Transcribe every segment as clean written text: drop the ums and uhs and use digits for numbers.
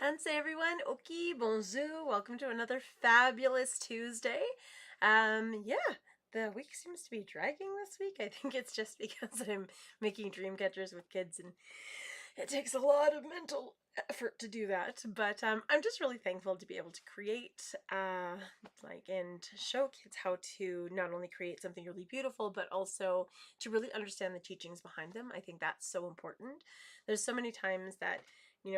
Anse everyone, oki, bonjour, welcome to another fabulous Tuesday. Yeah, the week seems to be dragging this week. I think it's just because I'm making dream catchers with kids and it takes a lot of mental effort to do that. But I'm just really thankful to be able to create, and show kids how to not only create something really beautiful, but also to really understand the teachings behind them. I think that's so important. There's so many times that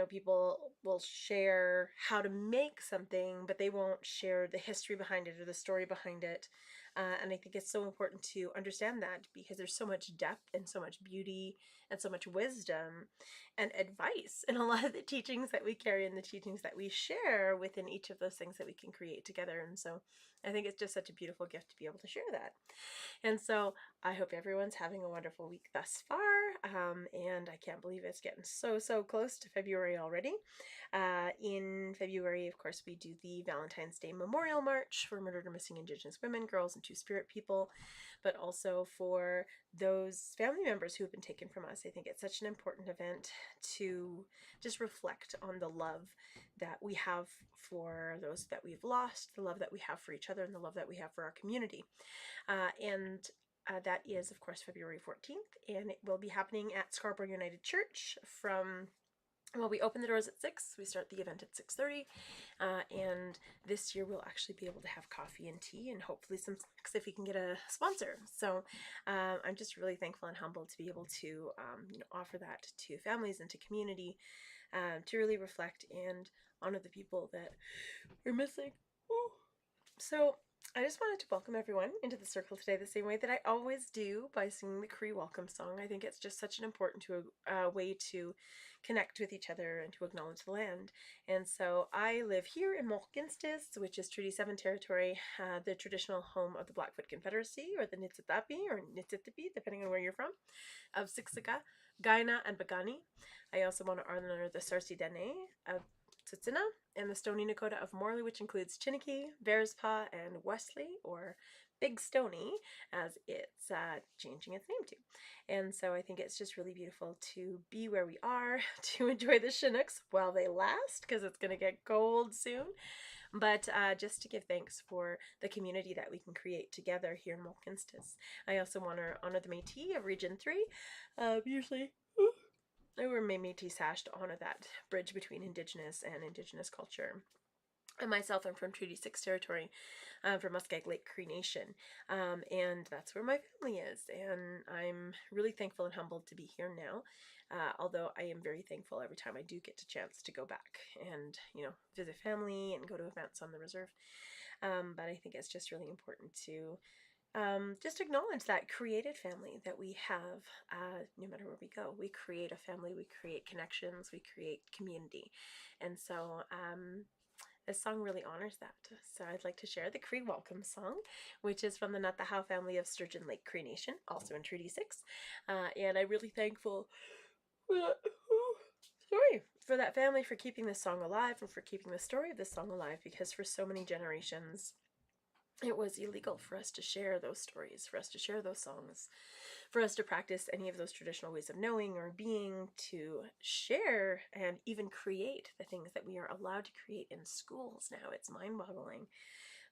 people will share how to make something, but they won't share the history behind it or the story behind it. And I think it's so important to understand that because there's so much depth and so much beauty and so much wisdom and advice in a lot of the teachings that we carry and the teachings that we share within each of those things that we can create together. And so I think it's just such a beautiful gift to be able to share that. And so I hope everyone's having a wonderful week thus far. And I can't believe it's getting so close to February already. In February, of course, we do the Valentine's Day Memorial March for murdered or missing Indigenous women, girls, and Two-Spirit people, but also for those family members who have been taken from us. I think it's such an important event to just reflect on the love that we have for those that we've lost, the love that we have for each other, and the love that we have for our community. That is, of course, February 14th, and it will be happening at Scarborough United Church we open the doors at 6. We start the event at 6:30, and this year we'll actually be able to have coffee and tea and hopefully some snacks if we can get a sponsor. So I'm just really thankful and humbled to be able to offer that to families and to community to really reflect and honor the people that are missing. Ooh. So I just wanted to welcome everyone into the circle today the same way that I always do by singing the Cree welcome song. I think it's just such an important way to connect with each other and to acknowledge the land. And so I live here in Mohkinstsis, which is Treaty 7 territory, the traditional home of the Blackfoot Confederacy, or the Nitsitapi, or Nitsitapi, depending on where you're from, of Siksika, Gaina, and Bagani. I also want to honor the Sarsi Dene of Tsutsuna, and the Stony Nakota of Morley, which includes Chiniki, Bearspaw, and Wesley, or Big Stony, as it's changing its name to. And so I think it's just really beautiful to be where we are, to enjoy the Chinooks while they last, because it's going to get cold soon, but just to give thanks for the community that we can create together here in Mohkinstsis. I also want to honor the Métis of Region 3, usually we're Métis Sash to honor that bridge between Indigenous and Indigenous culture. And myself, I'm from Treaty 6 territory, from Muskeg Lake Cree Nation, and that's where my family is, and I'm really thankful and humbled to be here now, although I am very thankful every time I do get a chance to go back and, visit family and go to events on the reserve, but I think it's just really important to just acknowledge that created family that we have, no matter where we go. We create a family, we create connections, we create community. And so this song really honors that. So I'd like to share the Cree Welcome song, which is from the Natahoe family of Sturgeon Lake Cree Nation, also in Treaty 6. And I'm really thankful for that. For that family for keeping this song alive and for keeping the story of this song alive, because for so many generations it was illegal for us to share those stories, for us to share those songs, for us to practice any of those traditional ways of knowing or being, to share and even create the things that we are allowed to create in schools now. It's mind-boggling.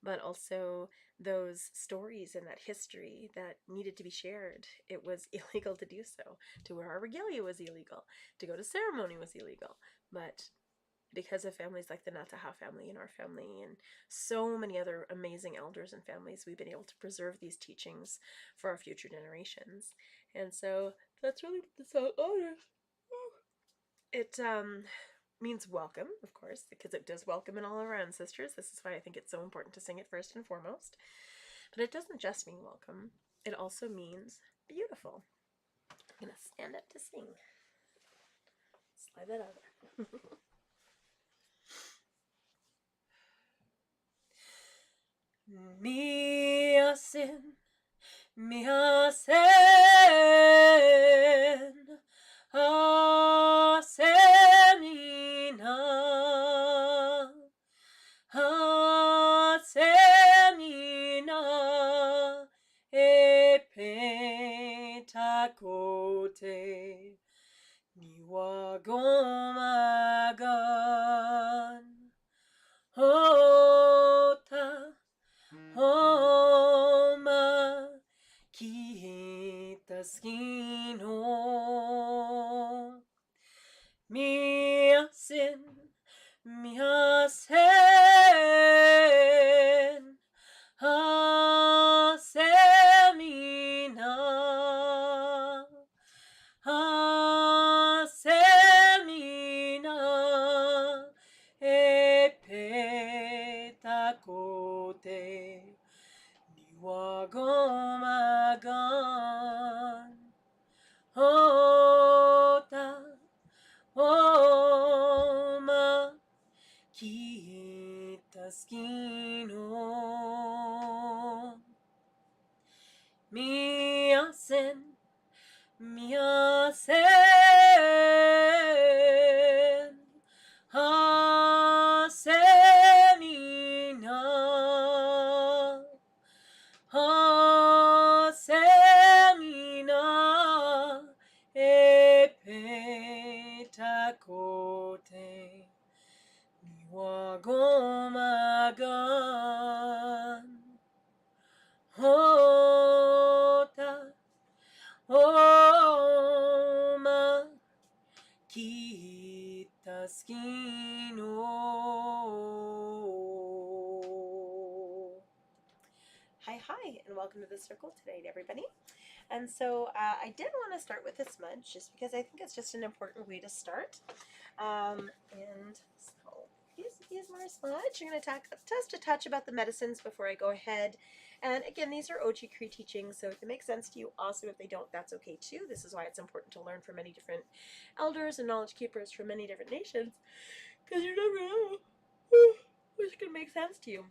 But also those stories and that history that needed to be shared, it was illegal to do so. To wear our regalia was illegal. To go to ceremony was illegal. But because of families like the Nataha family and our family and so many other amazing elders and families, we've been able to preserve these teachings for our future generations. And so that's really what the song honors. It means welcome, of course, because it does welcome in all of our ancestors. This is why I think it's so important to sing it first and foremost. But it doesn't just mean welcome. It also means beautiful. I'm going to stand up to sing. Slide that over. Miasin, miasen, asenina, asenina, epentakote, niwagomaga. Skino Miasen Miasen Hasenina Hasenina Epetakote Niwagomagan Hota Oma Kitaskino. Hi, and welcome to the circle today, everybody. And so I did want to start with a smudge just because I think it's just an important way to start. And so here's my smudge. I'm going to talk just a touch about the medicines before I go ahead. And again, these are OG Cree teachings, so if it makes sense to you, awesome. If they don't, that's okay too. This is why it's important to learn from many different elders and knowledge keepers from many different nations, because you never know what's going to make sense to you.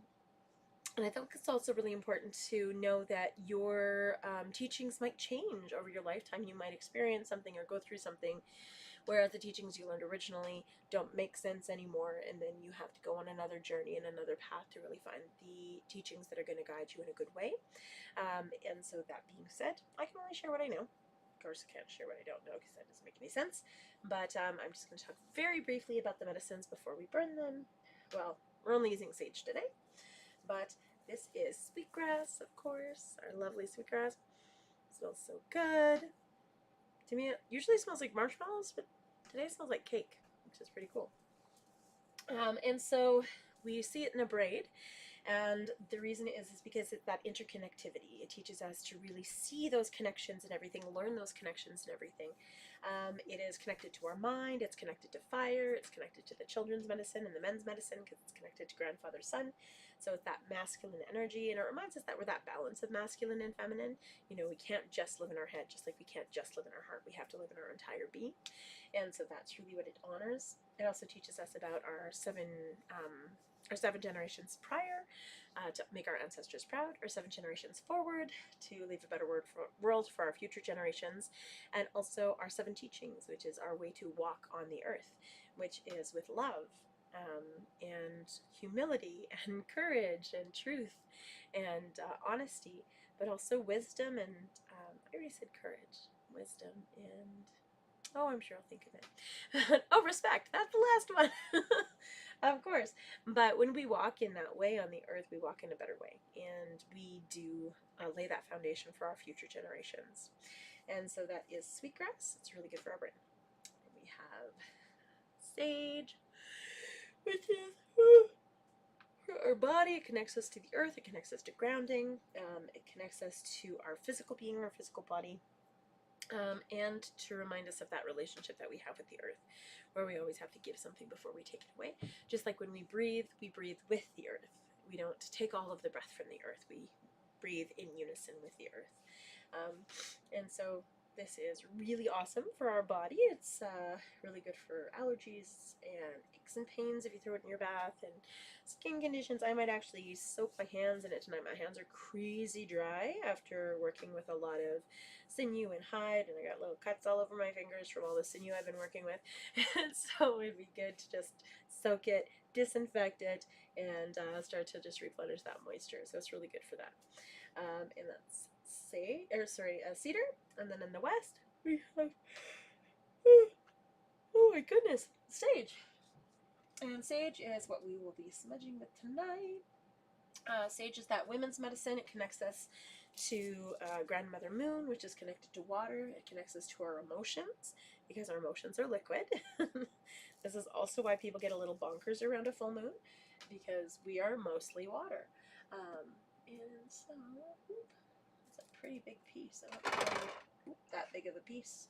And I think it's also really important to know that your teachings might change over your lifetime. You might experience something or go through something where the teachings you learned originally don't make sense anymore, and then you have to go on another journey and another path to really find the teachings that are going to guide you in a good way. And so that being said, I can only share what I know. Of course, I can't share what I don't know because that doesn't make any sense. But I'm just going to talk very briefly about the medicines before we burn them. Well, we're only using sage today. But this is sweetgrass, of course, our lovely sweetgrass. It smells so good. To me, it usually smells like marshmallows, but today it smells like cake, which is pretty cool. And so we see it in a braid. And the reason is because it's that interconnectivity. It teaches us to really see those connections and everything, learn those connections and everything. It is connected to our mind, it's connected to fire, it's connected to the children's medicine and the men's medicine because it's connected to grandfather son. So it's that masculine energy, and it reminds us that we're that balance of masculine and feminine. You know, we can't just live in our head, just like we can't just live in our heart. We have to live in our entire being. And so that's really what it honors. It also teaches us about our seven generations prior, to make our ancestors proud, or 7 generations forward to leave a better world for our future generations, and also our 7 teachings, which is our way to walk on the earth, which is with love and humility and courage and truth and honesty, but also wisdom and I already said courage, wisdom, and oh, I'm sure I'll think of it. Oh, respect. That's the last one. Of course. But when we walk in that way on the earth, we walk in a better way. And we do lay that foundation for our future generations. And so that is sweetgrass. It's really good for our brain. And we have sage, which is for our body. It connects us to the earth. It connects us to grounding. It connects us to our physical being, our physical body. And to remind us of that relationship that we have with the earth, where we always have to give something before we take it away. Just like when we breathe with the earth. We don't take all of the breath from the earth. We breathe in unison with the earth. And so this is really awesome for our body. It's really good for allergies and aches and pains if you throw it in your bath, and skin conditions. I might actually soak my hands in it tonight. My hands are crazy dry after working with a lot of sinew and hide, and I got little cuts all over my fingers from all the sinew I've been working with. And so it'd be good to just soak it, disinfect it, and start to just replenish that moisture. So it's really good for that. And that's cedar. And then in the west, we have, oh my goodness, sage. And sage is what we will be smudging with tonight. Sage is that women's medicine. It connects us to Grandmother Moon, which is connected to water. It connects us to our emotions, because our emotions are liquid. This is also why people get a little bonkers around a full moon, because we are mostly water. And so, it's a pretty big piece. I don't know that big of a piece.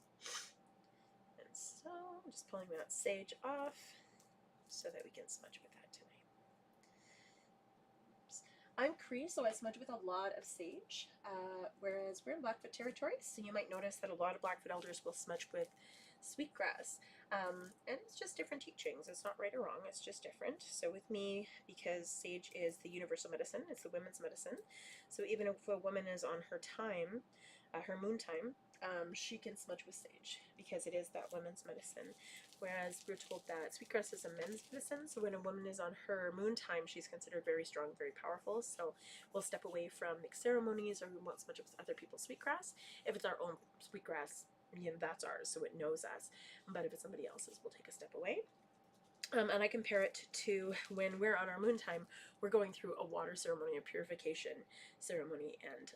And so, I'm just pulling that sage off so that we can smudge with that tonight. I'm Cree, so I smudge with a lot of sage, whereas we're in Blackfoot territory, so you might notice that a lot of Blackfoot elders will smudge with sweetgrass. And it's just different teachings. It's not right or wrong, it's just different. So with me, because sage is the universal medicine, it's the women's medicine. So even if a woman is on her time, her moon time, she can smudge with sage because it is that women's medicine. Whereas we're told that sweetgrass is a men's medicine, so when a woman is on her moon time, she's considered very strong, very powerful. So we'll step away from mixed ceremonies or we won't smudge with other people's sweetgrass. If it's our own sweetgrass, that's ours, so it knows us. But if it's somebody else's, we'll take a step away. And I compare it to when we're on our moon time, we're going through a water ceremony, a purification ceremony, and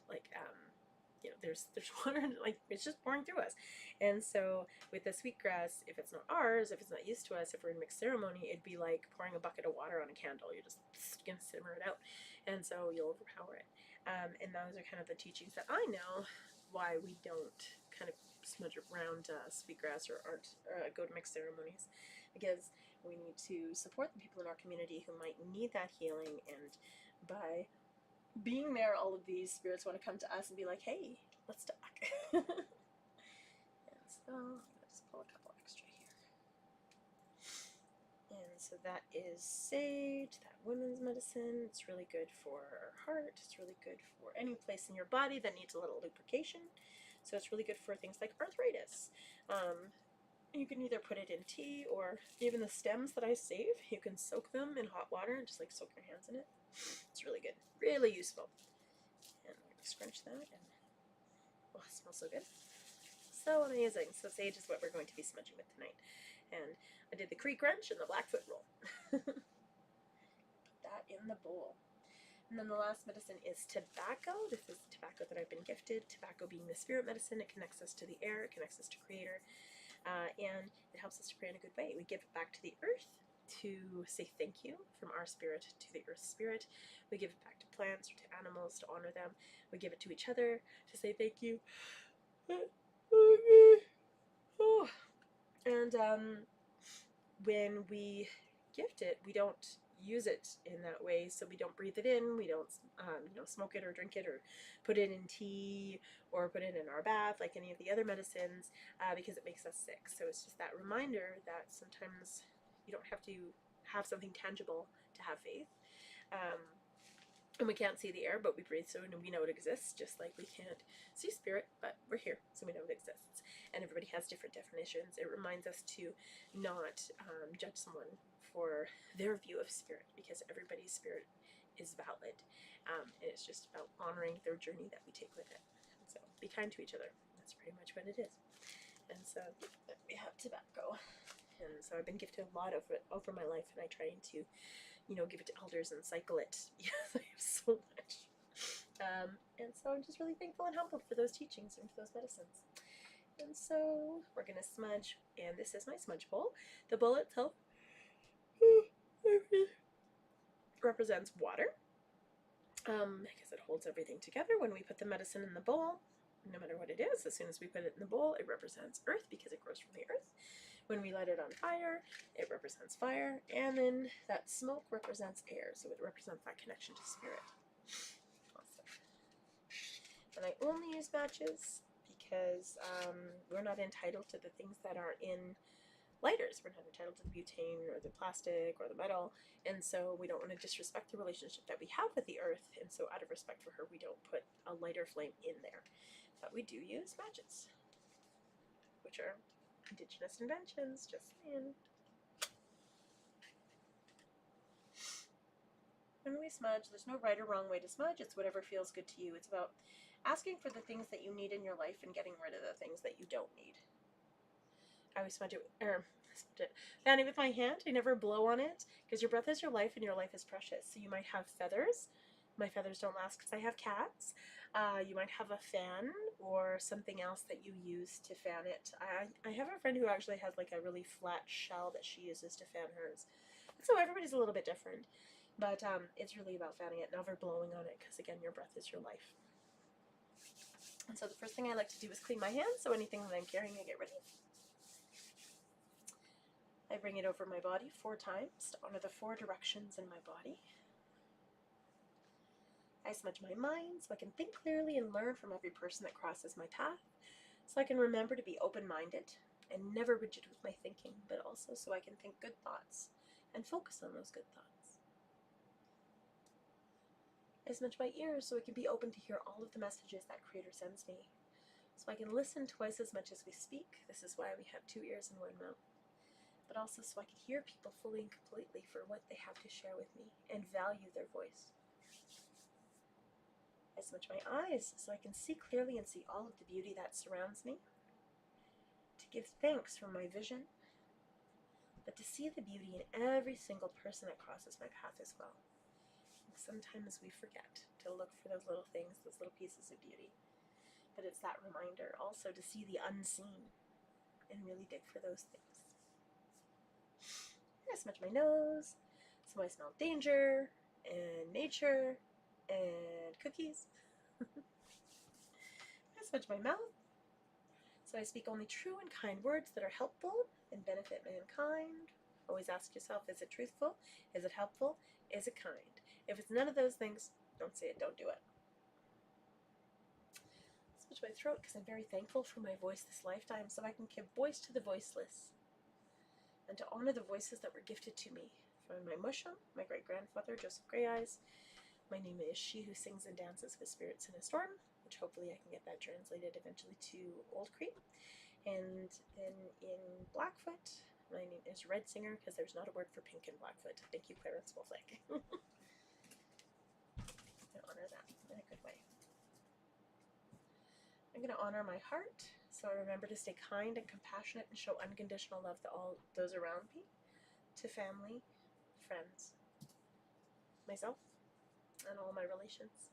there's water, like it's just pouring through us. And so with the sweetgrass, if it's not ours, if it's not used to us, if we're in mixed ceremony, it'd be like pouring a bucket of water on a candle. You're just gonna simmer it out, and so you'll overpower it. And those are kind of the teachings that I know why we don't kind of smudge around sweetgrass or go to mixed ceremonies, because we need to support the people in our community who might need that healing, and by being there, all of these spirits want to come to us and be like, hey, let's talk. And so I'm going to just pull a couple extra here. And so that is sage, that women's medicine. It's really good for our heart. It's really good for any place in your body that needs a little lubrication. So it's really good for things like arthritis. You can either put it in tea, or even the stems that I save, you can soak them in hot water and just like soak your hands in it. It's really good, really useful. And I'm going to scrunch that, and oh, it smells so good. So amazing. So sage is what we're going to be smudging with tonight. And I did the Creek Wrench and the Blackfoot Roll. Put that in the bowl. And then the last medicine is tobacco. This is tobacco that I've been gifted. Tobacco being the spirit medicine. It connects us to the air. It connects us to Creator. And it helps us to pray in a good way. We give it back to the earth to say thank you from our spirit to the earth's spirit. We give it back to plants or to animals to honor them. We give it to each other to say thank you. And when we gift it, we don't use it in that way, so we don't breathe it in, we don't smoke it or drink it or put it in tea or put it in our bath like any of the other medicines, because it makes us sick. So it's just that reminder that sometimes you don't have to have something tangible to have faith. And we can't see the air, but we breathe, so we know it exists, just like we can't see spirit, but we're here, so we know it exists. And everybody has different definitions. It reminds us to not judge someone for their view of spirit, because everybody's spirit is valid. And it's just about honoring their journey that we take with it. And so be kind to each other. That's pretty much what it is. And so we have tobacco. And so I've been gifted a lot of it over my life, and I try to give it to elders and cycle it. Yes, I have so much. And so I'm just really thankful and humbled for those teachings and for those medicines. And so we're going to smudge, and this is my smudge bowl. The bowl itself represents water, because it holds everything together. When we put the medicine in the bowl, no matter what it is, as soon as we put it in the bowl, it represents earth because it grows from the earth. When we light it on fire, it represents fire, and then that smoke represents air, so it represents that connection to spirit. Awesome. And I only use matches because we're not entitled to the things that are in lighters. We're not entitled to the butane or the plastic or the metal, and so we don't want to disrespect the relationship that we have with the earth, and so out of respect for her, we don't put a lighter flame in there. But we do use matches, which are Indigenous inventions, just saying. When we smudge, there's no right or wrong way to smudge. It's whatever feels good to you. It's about asking for the things that you need in your life and getting rid of the things that you don't need. I always smudge it, Fanny, with my hand. I never blow on it, because your breath is your life and your life is precious. So you might have feathers. My feathers don't last because I have cats. You might have a fan or something else that you use to fan it. I have a friend who actually has like a really flat shell that she uses to fan hers. And so everybody's a little bit different. But it's really about fanning it, never blowing on it, because again, your breath is your life. And so the first thing I like to do is clean my hands, so anything that I'm carrying I get rid of. I bring it over my body 4 times to honor the 4 directions in my body. I smudge my mind so I can think clearly and learn from every person that crosses my path, so I can remember to be open-minded, and never rigid with my thinking, but also so I can think good thoughts and focus on those good thoughts. I smudge my ears so it can be open to hear all of the messages that Creator sends me, so I can listen twice as much as we speak. This is why we have 2 ears and 1 mouth. But also so I can hear people fully and completely for what they have to share with me and value their voice. I smudge my eyes so I can see clearly and see all of the beauty that surrounds me, to give thanks for my vision, but to see the beauty in every single person that crosses my path as well. And sometimes we forget to look for those little things, those little pieces of beauty. But it's that reminder also to see the unseen and really dig for those things. I smudge my nose so I smell danger and nature and cookies. I smudge my mouth so I speak only true and kind words that are helpful and benefit mankind. Always ask yourself, is it truthful? Is it helpful? Is it kind? If it's none of those things, don't say it, don't do it. I smudge my throat because I'm very thankful for my voice this lifetime, so I can give voice to the voiceless and to honor the voices that were gifted to me from my mushum, my great-grandfather, Joseph Grey Eyes. My name is She Who Sings and Dances with Spirits in a Storm, which hopefully I can get that translated eventually to Old Cree. And then in Blackfoot, my name is Red Singer, because there's not a word for pink in Blackfoot. Thank you, Clarence Wolflake. I honor that in a good way. I'm going to honor my heart, so I remember to stay kind and compassionate and show unconditional love to all those around me, to family, friends, myself, and all my relations.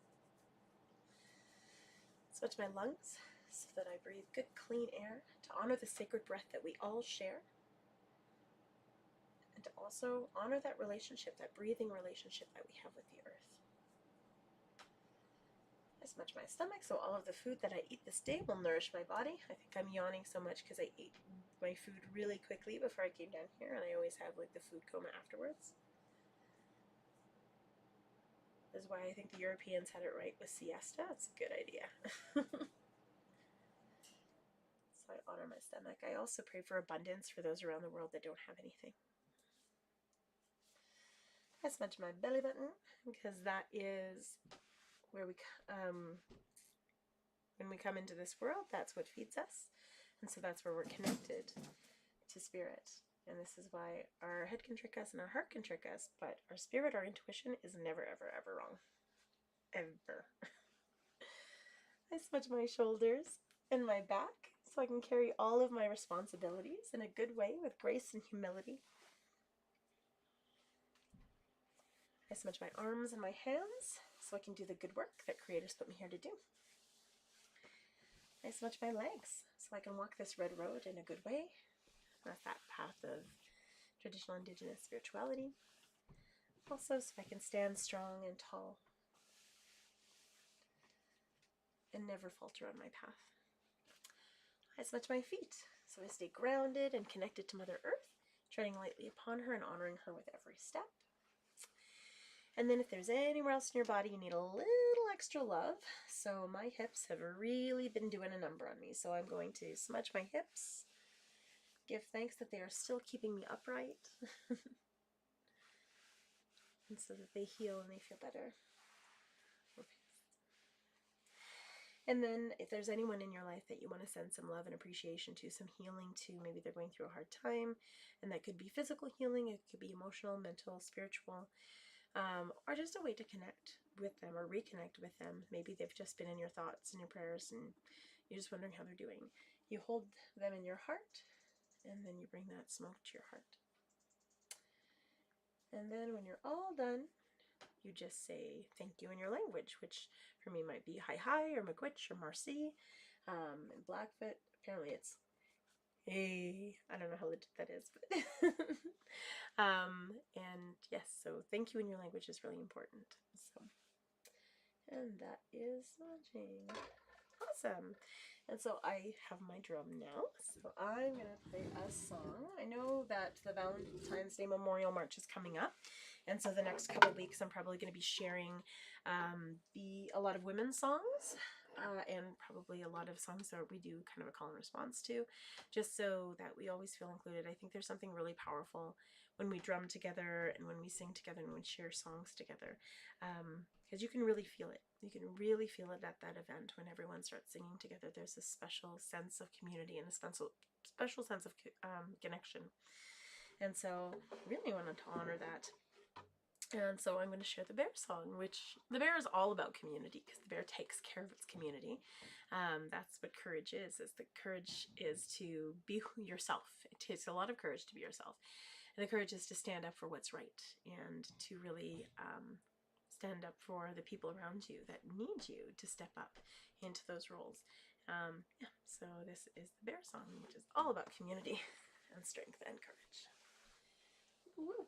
Smudge my lungs so that I breathe good, clean air, to honor the sacred breath that we all share, and to also honor that relationship, that breathing relationship that we have with the earth. I smudge my stomach so all of the food that I eat this day will nourish my body. I think I'm yawning so much because I ate my food really quickly before I came down here, and I always have like the food coma afterwards. This is why I think the Europeans had it right with siesta. It's a good idea. So I honor my stomach. I also pray for abundance for those around the world that don't have anything. I smudge my belly button because that is where when we come into this world, that's what feeds us. And so that's where we're connected to spirit. And this is why our head can trick us and our heart can trick us, but our spirit, our intuition is never, ever, ever wrong. Ever. I smudge my shoulders and my back so I can carry all of my responsibilities in a good way with grace and humility. I smudge my arms and my hands so I can do the good work that Creator's put me here to do. I smudge my legs so I can walk this red road in a good way. That's that path of traditional Indigenous spirituality. Also so I can stand strong and tall and never falter on my path. I smudge my feet so I stay grounded and connected to Mother Earth, treading lightly upon her and honoring her with every step. And then if there's anywhere else in your body you need a little extra love, so my hips have really been doing a number on me, so I'm going to smudge my hips, give thanks that they are still keeping me upright, and so that they heal and they feel better. And then if there's anyone in your life that you want to send some love and appreciation to, some healing to, maybe they're going through a hard time, and that could be physical healing, it could be emotional, mental, spiritual, or just a way to connect with them or reconnect with them. Maybe they've just been in your thoughts and your prayers and you're just wondering how they're doing. You hold them in your heart, and then you bring that smoke to your heart. And then when you're all done, you just say thank you in your language, which for me might be hi hi or Miigwech or Marcy. In Blackfoot, apparently it's hey. I don't know how legit that is, but and yes, so thank you in your language is really important. So, and that is smudging. Awesome. And so I have my drum now, so I'm going to play a song. I know that the Valentine's Day Memorial March is coming up, and so the next couple of weeks I'm probably going to be sharing a lot of women's songs and probably a lot of songs that we do kind of a call and response to, just so that we always feel included. I think there's something really powerful when we drum together and when we sing together and when we share songs together, because you can really feel it. You can really feel it at that event when everyone starts singing together. There's a special sense of community and a special sense of connection. And so I really wanted to honor that. And so I'm going to share the bear song, which the bear is all about community, because the bear takes care of its community. That's what courage is the courage is to be yourself. It takes a lot of courage to be yourself. And the courage is to stand up for what's right and to really stand up for the people around you that need you to step up into those roles. Yeah, so this is the bear song, which is all about community and strength and courage. Woo.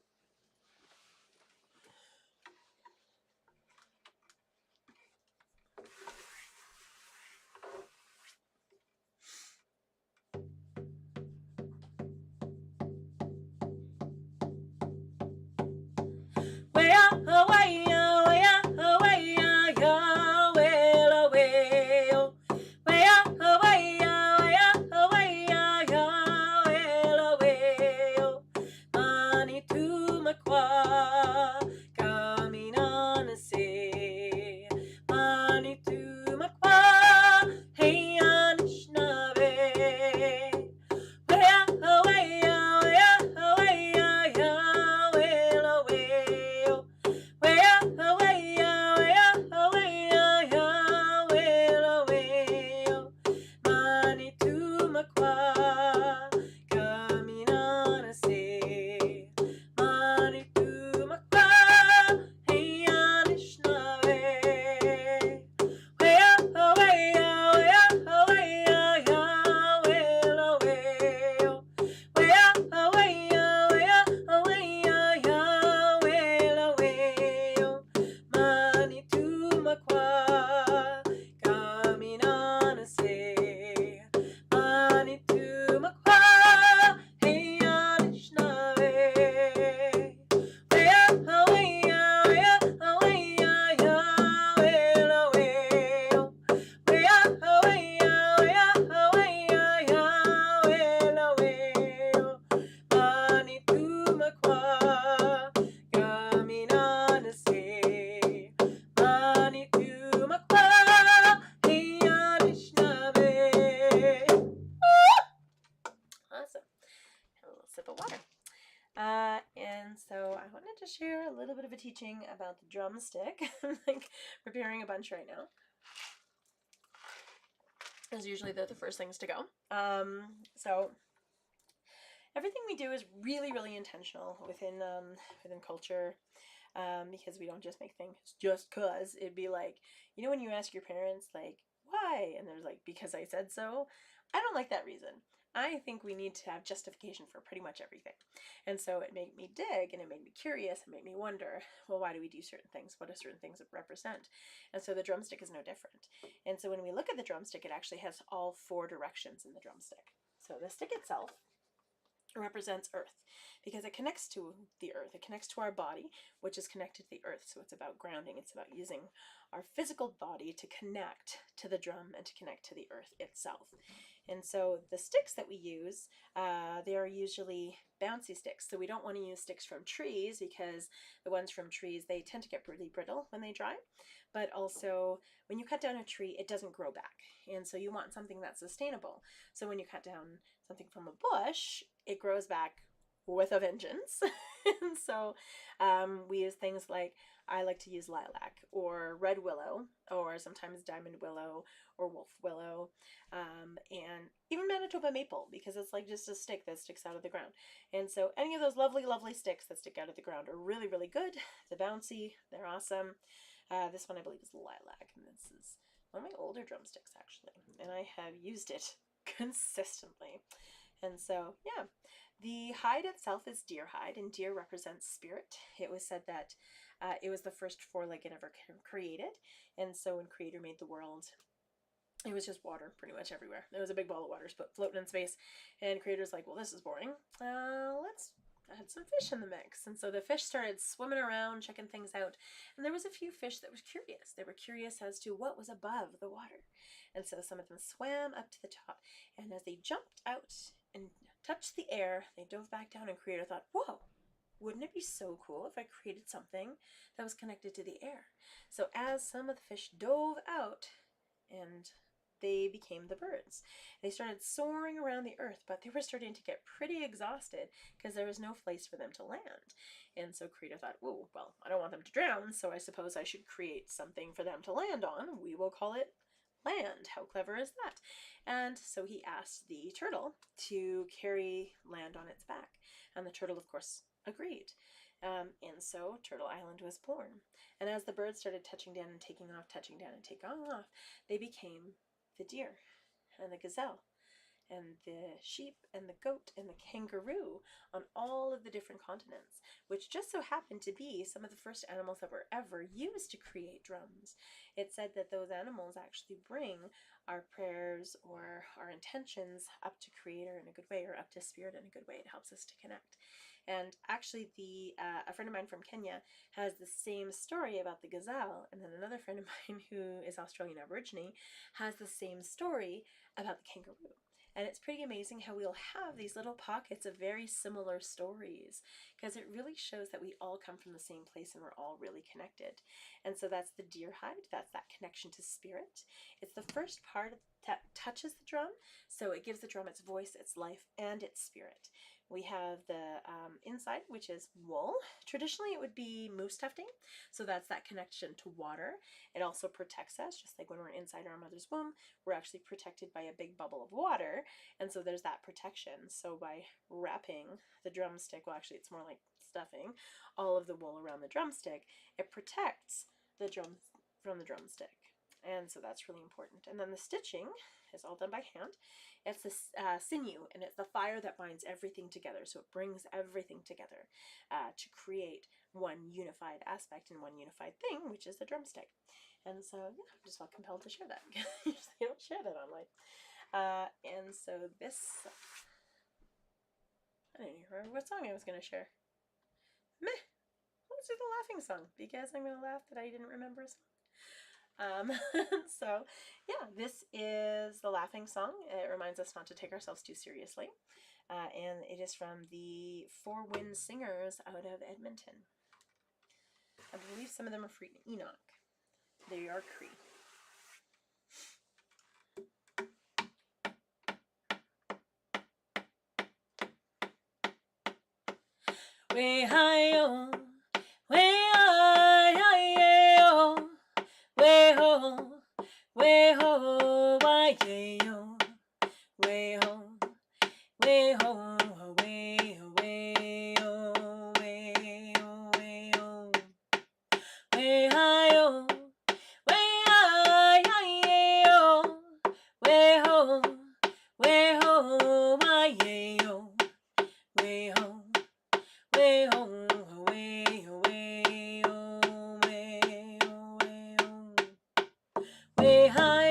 And so I wanted to share a little bit of a teaching about the drumstick. I'm like preparing a bunch right now. As usually they're the first things to go. So everything we do is really, really intentional within culture, because we don't just make things just cause. It'd be like, you know, when you ask your parents like why, and they're like, because I said so. I don't like that reason. I think we need to have justification for pretty much everything. And so it made me dig, and it made me curious, and made me wonder, well, why do we do certain things? What do certain things represent? And so the drumstick is no different. And so when we look at the drumstick, it actually has all 4 directions in the drumstick. So the stick itself represents earth, because it connects to the earth. It connects to our body, which is connected to the earth. So it's about grounding. It's about using our physical body to connect to the drum and to connect to the earth itself. And so the sticks that we use, they are usually bouncy sticks. So we don't want to use sticks from trees, because the ones from trees, they tend to get really brittle when they dry. But also when you cut down a tree, it doesn't grow back. And so you want something that's sustainable. So when you cut down something from a bush, it grows back with a vengeance. And so we use things like, I like to use lilac or red willow, or sometimes diamond willow or wolf willow, and even Manitoba maple, because it's like just a stick that sticks out of the ground. And so any of those lovely, lovely sticks that stick out of the ground are really, really good. They're bouncy. They're awesome. This one I believe is lilac, and this is one of my older drumsticks actually, and I have used it consistently. And so, yeah, the hide itself is deer hide, and deer represents spirit. It was said that it was the first 4-legged ever created, and so when Creator made the world, it was just water pretty much everywhere. There was a big ball of water floating in space, and Creator's like, well, this is boring. Let's had some fish in the mix. And so the fish started swimming around, checking things out. And there was a few fish that were curious. They were curious as to what was above the water. And so some of them swam up to the top. And as they jumped out and touched the air, they dove back down, and Creator thought, whoa, wouldn't it be so cool if I created something that was connected to the air? So as some of the fish dove out, and they became the birds. They started soaring around the earth, but they were starting to get pretty exhausted because there was no place for them to land. And so Creator thought, oh, well, I don't want them to drown, so I suppose I should create something for them to land on. We will call it land. How clever is that? And so he asked the turtle to carry land on its back. And the turtle, of course, agreed. And so Turtle Island was born. And as the birds started touching down and taking off, touching down and taking off, they became the deer and the gazelle and the sheep and the goat and the kangaroo on all of the different continents, which just so happened to be some of the first animals that were ever used to create drums. It said that those animals actually bring our prayers or our intentions up to Creator in a good way, or up to Spirit in a good way. It helps us to connect. And actually, a friend of mine from Kenya has the same story about the gazelle, and then another friend of mine who is Australian Aborigine has the same story about the kangaroo. And it's pretty amazing how we'll have these little pockets of very similar stories, because it really shows that we all come from the same place and we're all really connected. And so that's the deer hide, that's that connection to spirit. It's the first part that touches the drum, so it gives the drum its voice, its life, and its spirit. We have the inside, which is wool. Traditionally, it would be moose tufting, so that's that connection to water. It also protects us, just like when we're inside our mother's womb, we're actually protected by a big bubble of water, and so there's that protection. So by wrapping the drumstick, well, actually it's more like stuffing all of the wool around the drumstick, it protects the drum from the drumstick. And so that's really important. And then the stitching is all done by hand. It's the sinew, and it's the fire that binds everything together. So it brings everything together to create one unified aspect and one unified thing, which is the drumstick. And so, yeah, I just felt compelled to share that. Usually I don't share that online. And so this, I don't even remember what song I was going to share. Meh, let's do the laughing song, because I'm going to laugh that I didn't remember a song. So yeah, this is the laughing song. It reminds us not to take ourselves too seriously, and it is from the Four Wind Singers out of Edmonton. I believe some of them are free Enoch. They are Cree. Way hi-yo, way hi-yo, way ho, way ho, hi-yo, way ho, way ho, way ho, way ho, way ho, way ho, way hi-yo, way hi-yo, way ho, way ho, hi-yo, way ho. Way ho, way ho, way ho, way ho, way ho, way hi.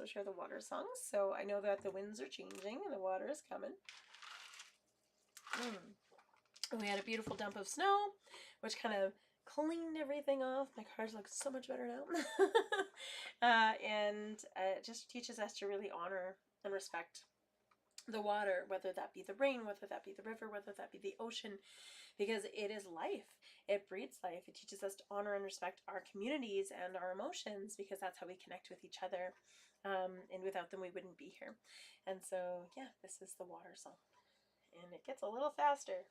also share the water songs. So I know that the winds are changing and the water is coming. We had a beautiful dump of snow, which kind of cleaned everything off. My cars look so much better now. And it just teaches us to really honor and respect the water, whether that be the rain, whether that be the river, whether that be the ocean, because it is life. It breeds life. It teaches us to honor and respect our communities and our emotions, because that's how we connect with each other. And without them, we wouldn't be here. And so, yeah, this is the water song. And it gets a little faster.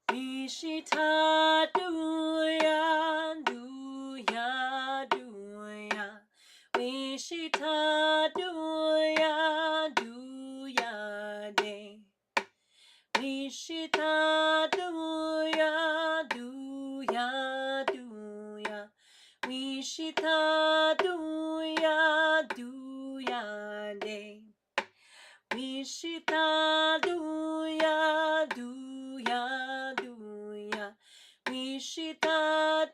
Wishita duya, duya, duya. Wishita duya, duya day. Wishita duya, duya, duya. Wishita duya, duya day. Wishita duya, duya, duya. Wishita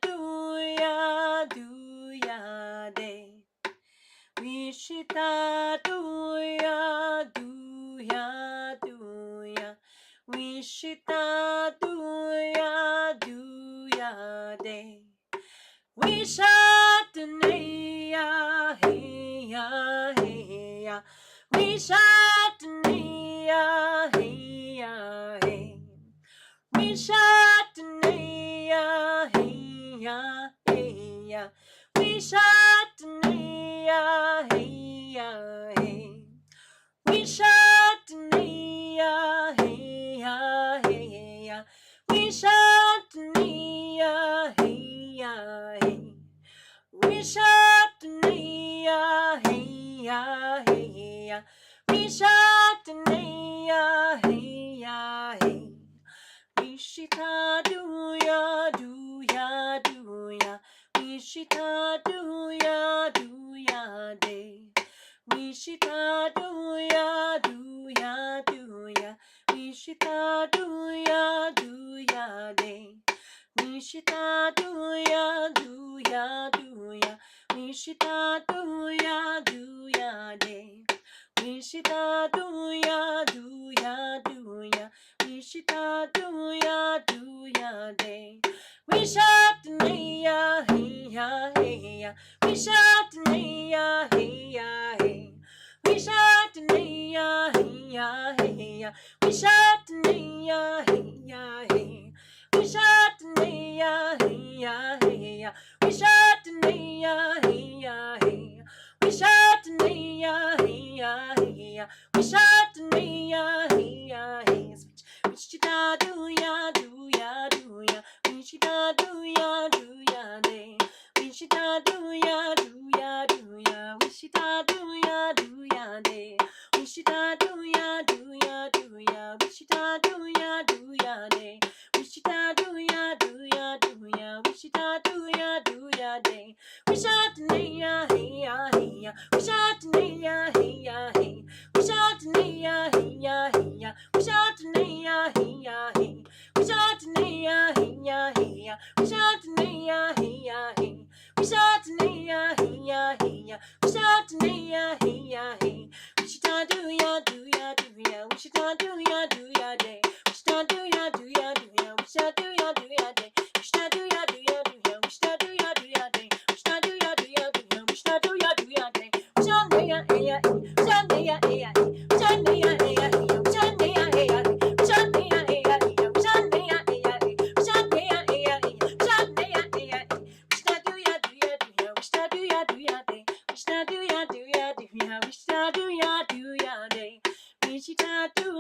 duya, duya day. Wishita duya, duya, duya. Wishita duya, duya day. Wishatneya, heya, heya. Wishatneya, heya, hey. Wishatneya, heya, heya. Wishatneya, heya, hey. Wishatneya, heya, heya. Wishatneya, heya, hey. Wishatneya, heya, heya. Wishatneya, heya, hey. Wishita duya, duya, duya. Wishita duya, duya day. Wishita duya, duya, duya. Wishita duya, duya day. Wishita duya, duya, duya. Wishita duya, duya day. Wishita duya, duya, duya. Wishita duya, duya day. Wishatneya, heya, heya. Wishatneya, heya, hey. Wishatneya, heya, heya. Wishatneya, heya, hey. Wishatneya, heya, heya. Wishatneya, heya, hey. Wishatneya, heya, heya. Wishatneya, heya, hey. Wishita duya, duya, duya. Wishita duya, duya day. Wishita duya, duya, duya. Wishita duya, duya day. Wishita duya, duya, duya. Wishita duya, duya day. Wishita duya, duya, duya. Wishita duya, duya day. Wishatneya, heya, heya. Wishatneya, heya, hey. Wishatneya, heya, heya. Wishatneya, heya, hey. Wishatneya, heya, heya. Wishatneya, heya, hey. Wishatneya, heya, heya. Wishatneya, heya, hey. Wishita duya, duya, duya. Wishita duya, duya day. Wishita duya, duya, duya. Wishita duya, duya day. Wishita duya, duya, duya. Wishita duya, duya day. Wishita duya, duya, duya. Wishita duya, duya day. Wishatneya, heya, hey. Wishatneya, heya, hey. Wishatneya, heya, hey. Wishatneya, heya, hey. Wishatneya, heya, hey. Wishatneya, heya, hey. Wishatneya, heya, hey. Wishatneya, heya, hey. Wishita duya, duya, duya. Wishita duya, duya day. Wishita duya, duya, duya. Wishita duya, duya day. Wishita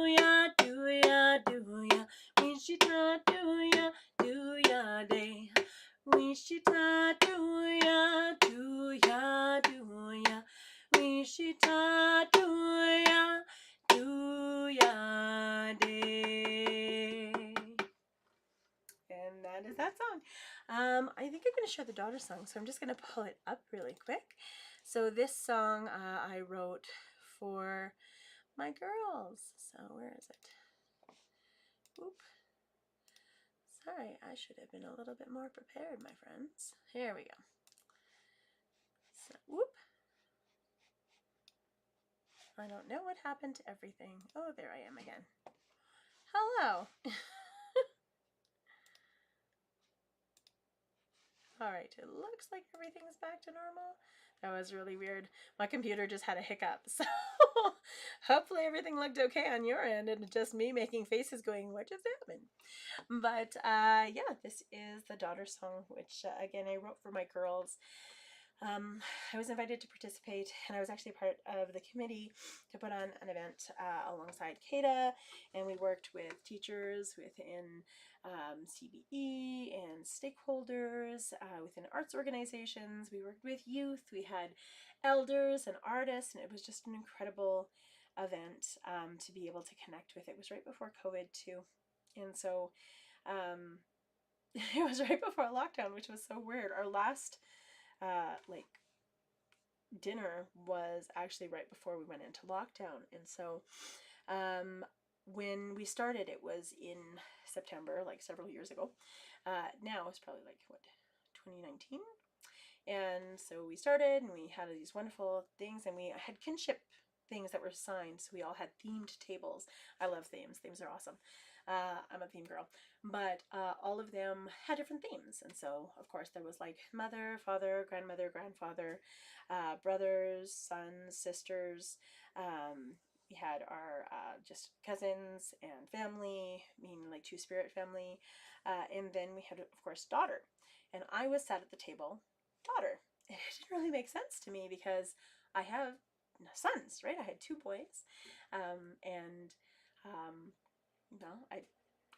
duya, duya, duya. Wishita duya, duya day. Wishita duya, duya, duya. Wishita duya, duya day. And that is that song. I think I'm going to share the daughter song, so I'm just going to pull it up really quick. So this song I wrote for my girls. So where is it? Oop. Sorry, I should have been a little bit more prepared, my friends. Here we go. So, whoop. I don't know what happened to everything. Oh, there I am again. Hello. Alright, it looks like everything's back to normal. That was really weird. My computer just had a hiccup, so hopefully everything looked okay on your end and just me making faces going, what just happened? But yeah, this is the Daughter Song, which again I wrote for my girls. I was invited to participate, and I was actually part of the committee to put on an event alongside Kata, and we worked with teachers within CBE and stakeholders within arts organizations. We worked with youth, we had elders and artists, and it was just an incredible event to be able to connect with. It was right before COVID too, and so it was right before lockdown, which was so weird. Our last like dinner was actually right before we went into lockdown, and so when we started, it was in September, like several years ago. Now it's probably like what, 2019, and so we started and we had these wonderful things, and we had kinship things that were signed, so we all had themed tables. I love themes. Themes are awesome. I'm a theme girl, but all of them had different themes, and so of course there was like mother, father, grandmother, grandfather, brothers, sons, sisters. We had our just cousins and family, meaning like two-spirit family, and then we had, of course, daughter, and I was sat at the table, daughter. It didn't really make sense to me because I have sons, right? I had two boys, and well, I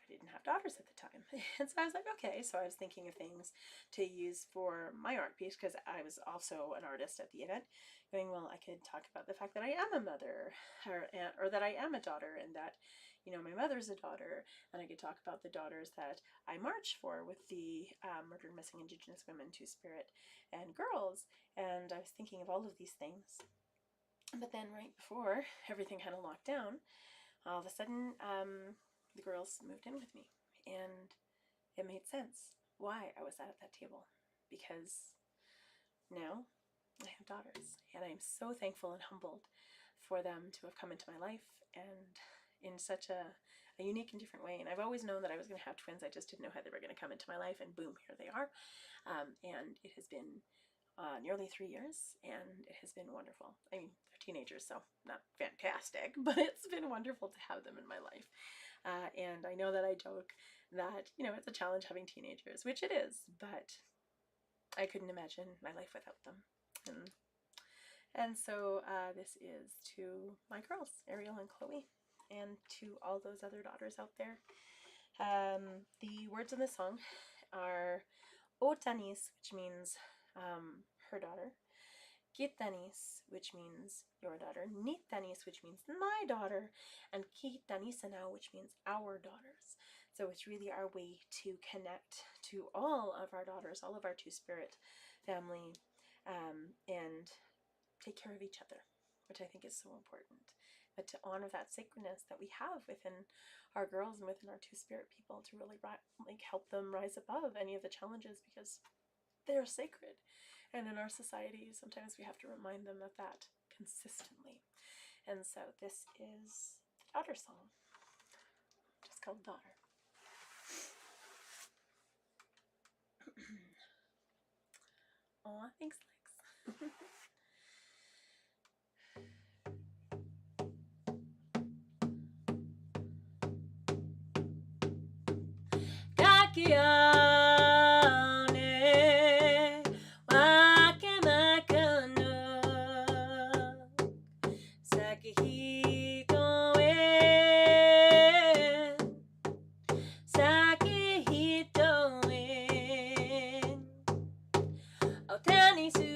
didn't have daughters at the time. And so I was like, okay. So I was thinking of things to use for my art piece, because I was also an artist at the event, going, well, I could talk about the fact that I am a mother, or that I am a daughter, and that, you know, my mother's a daughter, and I could talk about the daughters that I march for with the Murdered Missing Indigenous Women, Two-Spirit, and Girls. And I was thinking of all of these things. But then right before everything kind of locked down, all of a sudden, the girls moved in with me, and it made sense why I was at that table, because now I have daughters, and I am so thankful and humbled for them to have come into my life, and in such a unique and different way. And I've always known that I was going to have twins. I just didn't know how they were going to come into my life, and boom, here they are. And it has been nearly 3 years, and it has been wonderful. I mean, they're teenagers, so not fantastic, but it's been wonderful to have them in my life. And I know that I joke that, you know, it's a challenge having teenagers, which it is, but I couldn't imagine my life without them. And so this is to my girls, Ariel and Chloe, and to all those other daughters out there. The words in the song are Otanis, which means her daughter, Gitanis, which means your daughter, Nitanis, which means my daughter, and Kitanisanao, which means our daughters. So it's really our way to connect to all of our daughters, all of our two-spirit family, and take care of each other, which I think is so important. But to honor that sacredness that we have within our girls and within our two-spirit people, to really like help them rise above any of the challenges, because they're sacred. And in our society, sometimes we have to remind them of that consistently. And so this is the Daughter Song, just called Daughter. Aw, thanks, Lex. Kakiane, wakemakano, sakihitoen, sakihitoen, otanisu,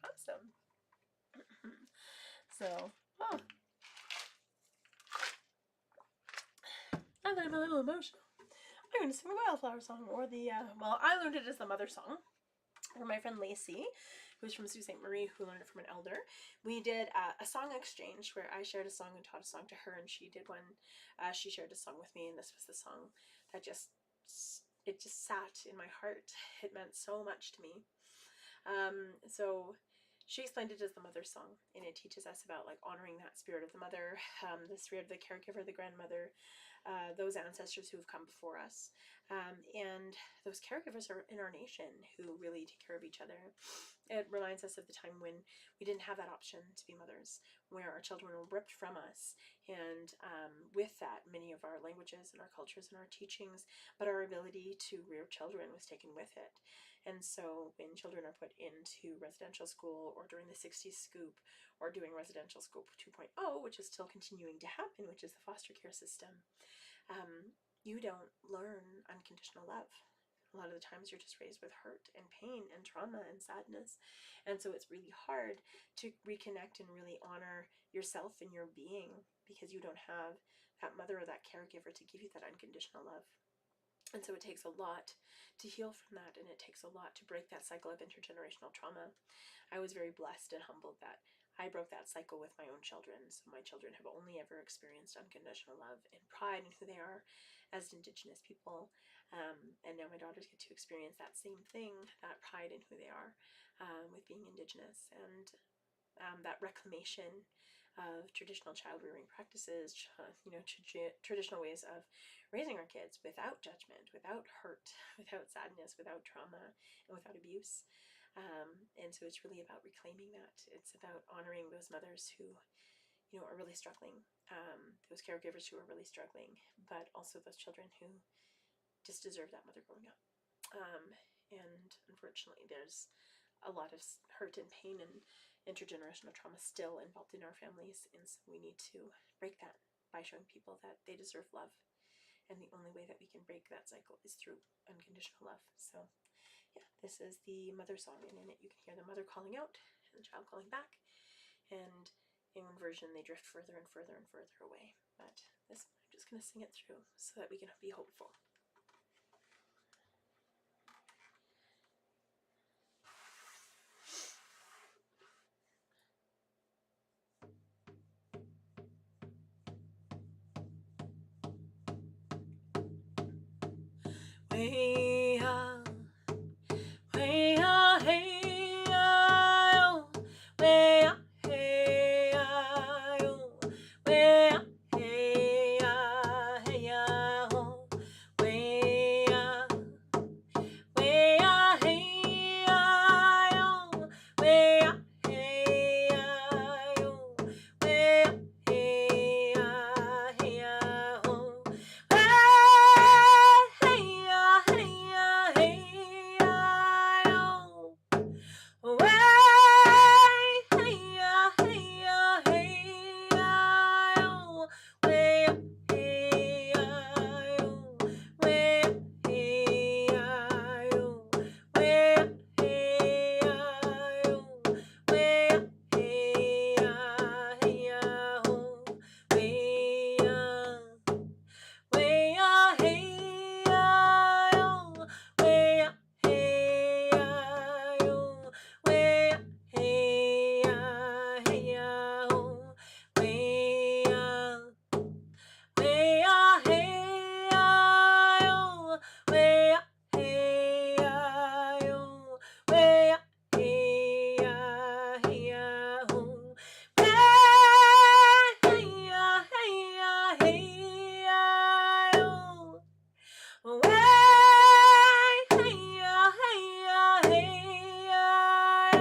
Awesome. So, oh, and I'm a little emotional. I'm going to sing the Wildflower Song, or the, well, I learned it as the Mother Song from my friend Lacey, who's from Sault Ste. Marie, who learned it from an elder. We did a song exchange where I shared a song and taught a song to her, and she did one. She shared a song with me, and this was the song that just sat in my heart. It meant so much to me. So she explained it as the Mother Song, and it teaches us about like honoring that spirit of the mother, the spirit of the caregiver, the grandmother, those ancestors who have come before us, and those caregivers are in our nation who really take care of each other. It reminds us of the time when we didn't have that option to be mothers, where our children were ripped from us, and with that, many of our languages and our cultures and our teachings, but our ability to rear children was taken with it. And so when children are put into residential school, or during the 60s scoop, or doing residential school 2.0, which is still continuing to happen, which is the foster care system, you don't learn unconditional love. A lot of the times you're just raised with hurt and pain and trauma and sadness. And so it's really hard to reconnect and really honor yourself and your being, because you don't have that mother or that caregiver to give you that unconditional love. And so it takes a lot to heal from that, and it takes a lot to break that cycle of intergenerational trauma. I was very blessed and humbled that I broke that cycle with my own children. So my children have only ever experienced unconditional love and pride in who they are as Indigenous people. And now my daughters get to experience that same thing, that pride in who they are, with being Indigenous, and that reclamation of traditional child rearing practices, traditional ways of raising our kids without judgment, without hurt, without sadness, without trauma, and without abuse. And so it's really about reclaiming that. It's about honoring those mothers who, are really struggling, those caregivers who are really struggling, but also those children who just deserve that mother growing up. And unfortunately, there's a lot of hurt and pain and intergenerational trauma still involved in our families, and so we need to break that by showing people that they deserve love. And the only way that we can break that cycle is through unconditional love. So yeah, this is the mother song, and in it you can hear the mother calling out and the child calling back. And in one version, they drift further and further and further away. But this one, I'm just going to sing it through so that we can be hopeful. Way up, way up, hey, oh, way up, hey, oh, way up, hey, oh, way up, way up, hey, oh, way up, hey, oh, way up, hey, oh.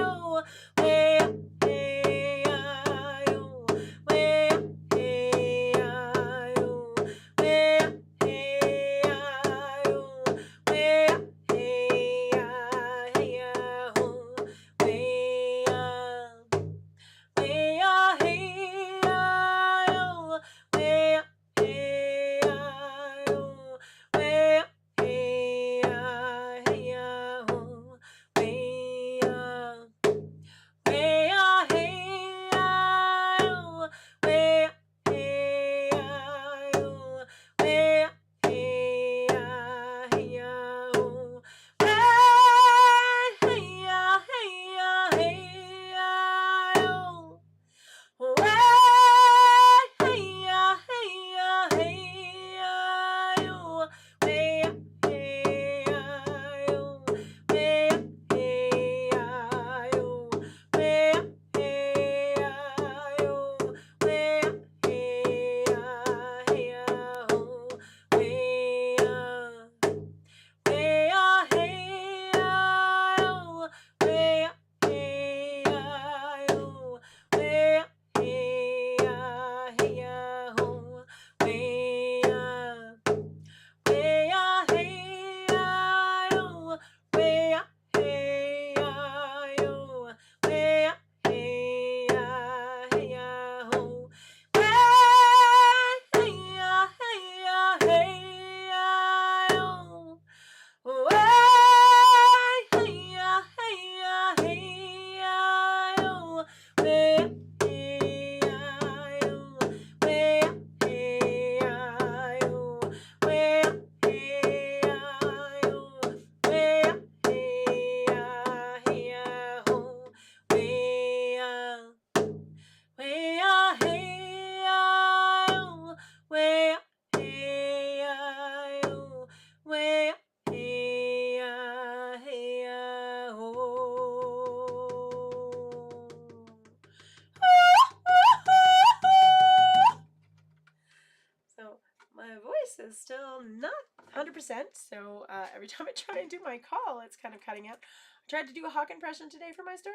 Is still not 100%, so every time I try and do my call, it's kind of cutting out. I tried to do a hawk impression today for my story.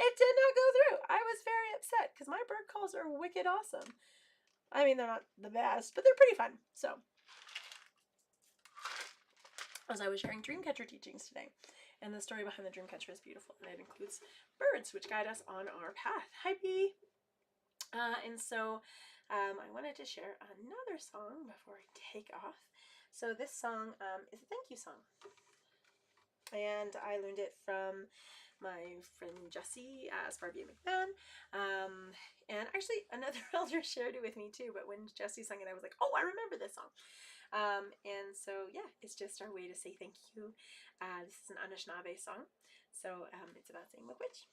It did not go through. I was very upset because my bird calls are wicked awesome. I mean, they're not the best, but they're pretty fun. So, as I was sharing Dreamcatcher teachings today, and the story behind the Dreamcatcher is beautiful, and it includes birds, which guide us on our path. Hi, Bee! And so I wanted to share another song before I take off. So this song is a thank you song. And I learned it from my friend Jessie Sparbia McMahon. And actually another elder shared it with me too, but when Jessie sang it, I was like, oh, I remember this song. And so, yeah, it's just our way to say thank you. This is an Anishinaabe song. So it's about saying Miigwech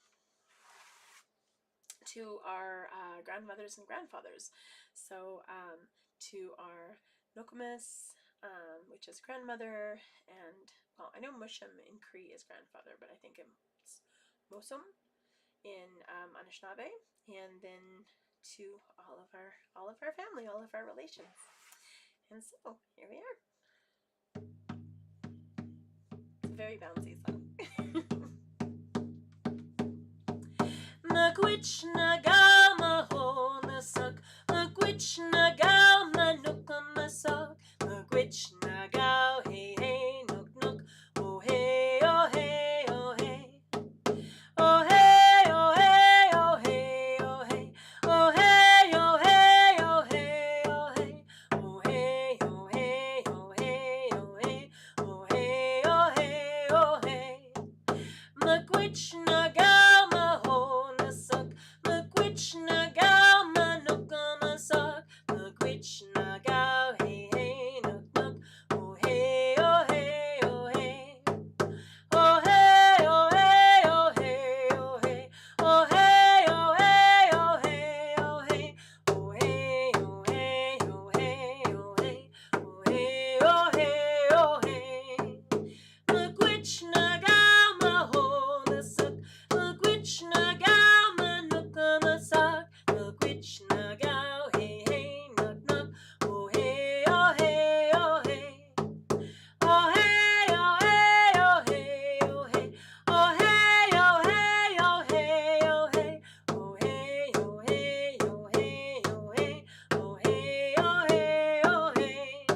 to our grandmothers and grandfathers. So to our Nokomis, which is grandmother, and well, I know Mushum in Cree is grandfather, but I think it's Mosum in Anishinaabe, and then to all of our family, all of our relations. And so here we are. It's a very bouncy song. Miigwech nagal maho nasak, Miigwech nagal manuka masak, Miigwech nagal hey hey nuk nuk, oh hey oh hey oh hey, oh hey oh hey oh hey oh hey, oh hey oh hey oh hey oh hey, oh hey oh hey oh hey oh hey, oh hey oh hey oh hey, Miigwech nagal maho nasak, Miigwech nagal manuka masak, Miigwech nagal hey hey nuk nuk, oh hey oh hey oh hey, oh hey oh hey oh hey oh hey, oh hey oh hey oh hey oh hey, oh hey oh hey oh hey oh hey, oh hey oh hey oh hey, Miigwech nagal maho nasak, Miigwech nagal manuka masak, Miigwech nagal hey hey nuk nuk, oh hey oh hey oh hey, oh hey oh hey oh hey oh hey, oh hey oh hey oh hey oh hey, oh hey oh hey oh hey oh hey, oh hey oh hey oh hey,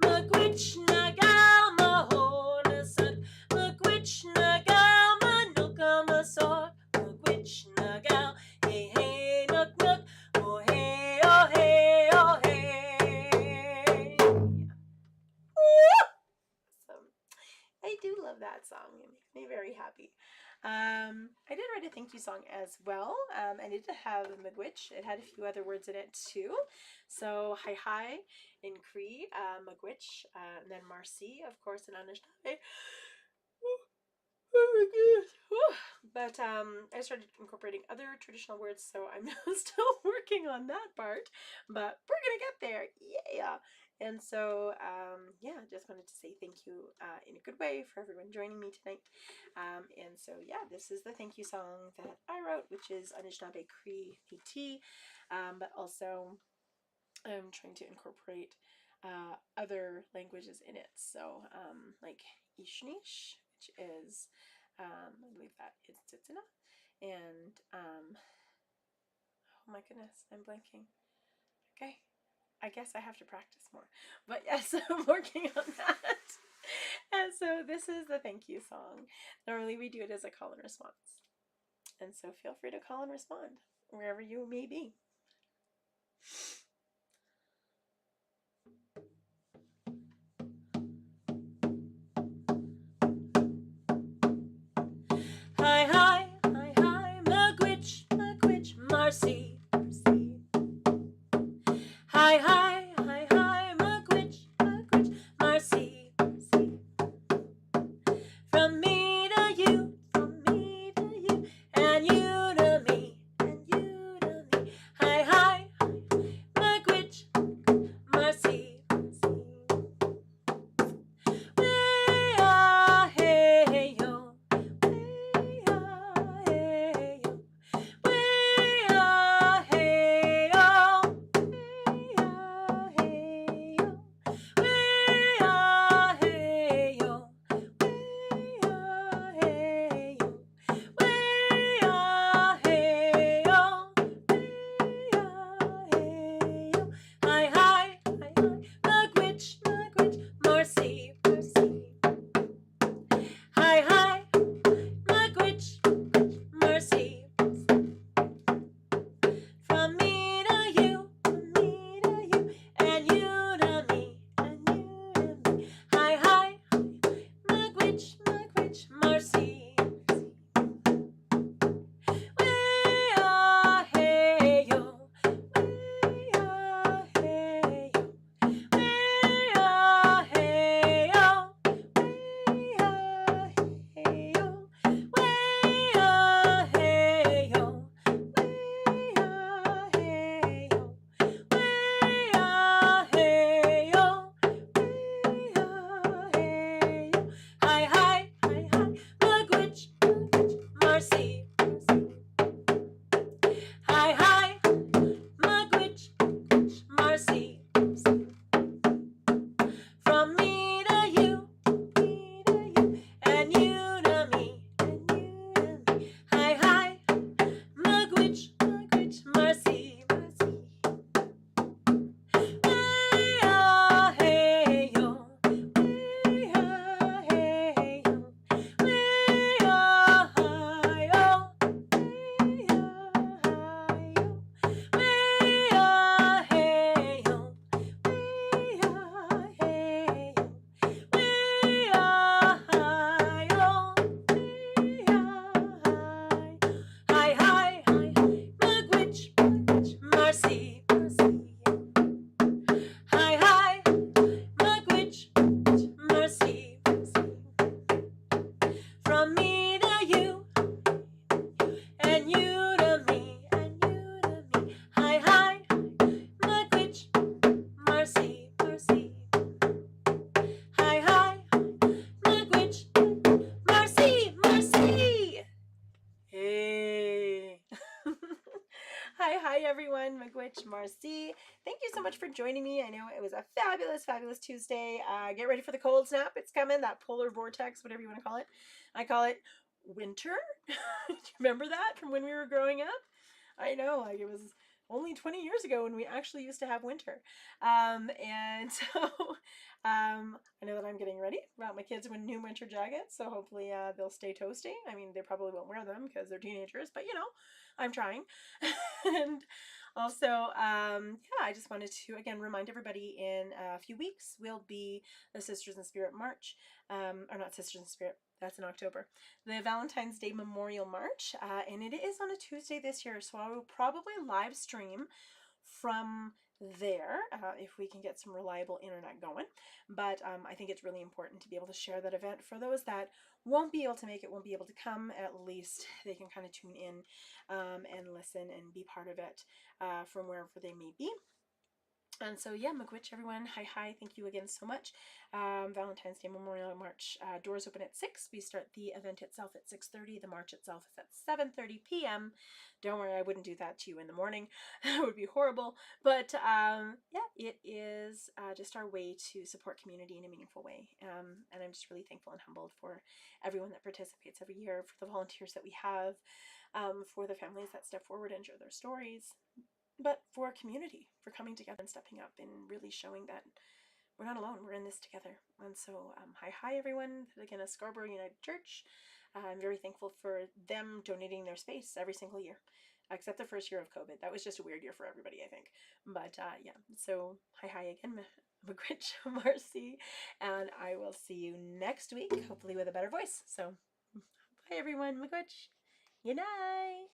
Miigwech nagal maho nasak, Miigwech nagal manuka masak, Miigwech nagal hey hey nuk nuk, oh hey oh hey oh hey. Awesome. I do love that song. It makes me very happy. I did write a thank you song as well, and it did have Miigwech. It had a few other words in it too. So hi hi in Cree, Miigwech, and then Marcy, of course, in Anishinaabe. Oh my goodness. But I started incorporating other traditional words, so I'm still working on that part, but we're gonna get there. Yeah. And so, yeah, just wanted to say thank you in a good way for everyone joining me tonight. And so, yeah, this is the thank you song that I wrote, which is Anishinaabe Cree PT, but also I'm trying to incorporate other languages in it. So, like Ishnish, which is, I believe that is Tsutsuna, and, oh my goodness, I'm blanking. Okay. I guess I have to practice more, but yes, I'm working on that. And so this is the thank you song. Normally we do it as a call and response, and so feel free to call and respond wherever you may be. Hi hi hi hi, Miigwech Miigwech, Marcy Marcy. Hi hi hi hi, Miigwech Miigwech, Marcy Marcy. From me to you, and you to me, and you to me. Hi hi hi, everyone. Miigwech, Marcy. Thank you so much for joining me. I know it was a fabulous, fabulous Tuesday. Get ready for the cold snap. It's coming, that polar vortex, whatever you want to call it. I call it winter. Do you remember that from when we were growing up? I know, like it was only 20 years ago when we actually used to have winter. And so I know that I'm getting ready. Brought my kids with new winter jackets, so hopefully they'll stay toasty. I mean, they probably won't wear them because they're teenagers, but you know, I'm trying. And also, yeah, I just wanted to again remind everybody in a few weeks we'll be the Sisters in Spirit March, or not Sisters in Spirit. That's in October. The Valentine's Day Memorial March, and it is on a Tuesday this year, so I will probably live stream from there if we can get some reliable internet going. But I think it's really important to be able to share that event for those that won't be able to make it, won't be able to come. At least they can kind of tune in and listen and be part of it from wherever they may be. And so, yeah, miigwech, everyone. Hi. Thank you again so much. Valentine's Day Memorial March. Doors open at 6. We start the event itself at 6:30. The march itself is at 7:30 p.m. Don't worry, I wouldn't do that to you in the morning. That would be horrible. But, yeah, it is just our way to support community in a meaningful way. And I'm just really thankful and humbled for everyone that participates every year, for the volunteers that we have, for the families that step forward and share their stories, but for our community, for coming together and stepping up and really showing that we're not alone, we're in this together. And so, hi everyone, again, at Scarborough United Church. I'm very thankful for them donating their space every single year, except the first year of COVID. That was just a weird year for everybody, I think. But yeah, so hi again, miigwech, Marcy, and I will see you next week, hopefully with a better voice. So, bye everyone, miigwech, good night.